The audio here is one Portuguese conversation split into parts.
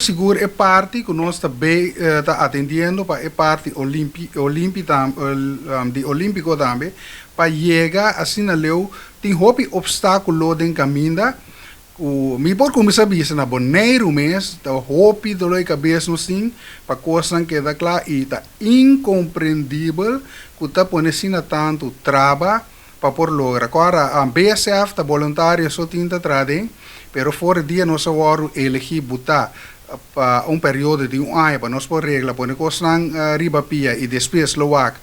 Seguro é parte que nós também está atendendo para é parte de olímpico também para chegar assim na leu tem hobby obstáculo den caminho o mi por começar a bisa na boneiro mês tá hobby do loi cabeça no sim para coisa que dá claro e tá incompreendível que tá põe assim na tanto traba para por logra agora a BSF tá voluntário só tinta tradem pero fora dia nós agora elegir botar período de ano para nós por regra para nós não riba pia e depois loak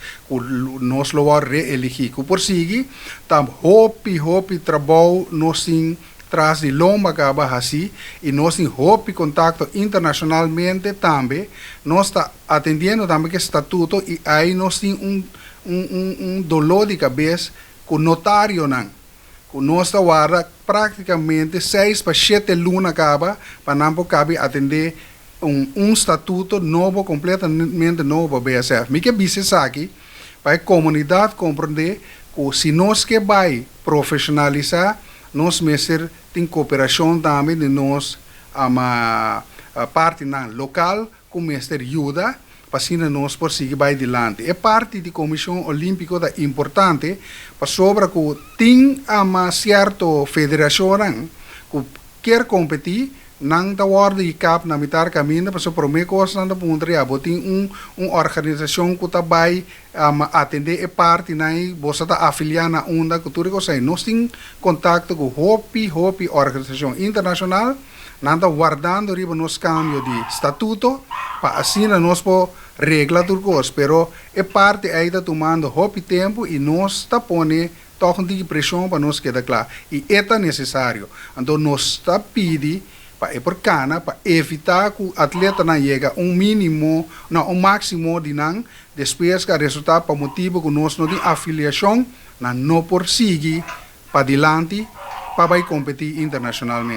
nós loar reelegir que por seguir tam hopi trabalho nós sim traz de longa acaba assim e nós sim hopi contato internacionalmente também nós está atendendo também que estatuto e aí nós sim dolor de cabeça com notário não nossa guarda praticamente 6 para 7 lunas acaba para não cabe atender estatuto novo, completamente novo BSF. Me que bisa aqui para a comunidade compreender que se nós que vai profissionalizar, nós mesmo tem cooperação também de nós a parte local com mestre ajuda para assim nós por seguir vai adiante. É parte da Comissão Olímpica da importante para sobre que tem uma certa federação que quer competir não da ordem de cap na mitar caminho para sobre me coisa não da ponta tem organização que está vai atender é parte na você está afiliar na onda que tudo coisa nós tem contato com hopi organização internacional nada guardando riba nos cambio de estatuto para assim nós por regla turcos pero é parte aí da tomando hopi tempo e nós está pone toque de pressão para nós quedar claro e é necessário então nós está pedi para por cana para evitar que o atleta não chega mínimo não máximo de não depois que resultado para motivo que nós não tem afiliação não por seguir para adiante para vai competir internacionalmente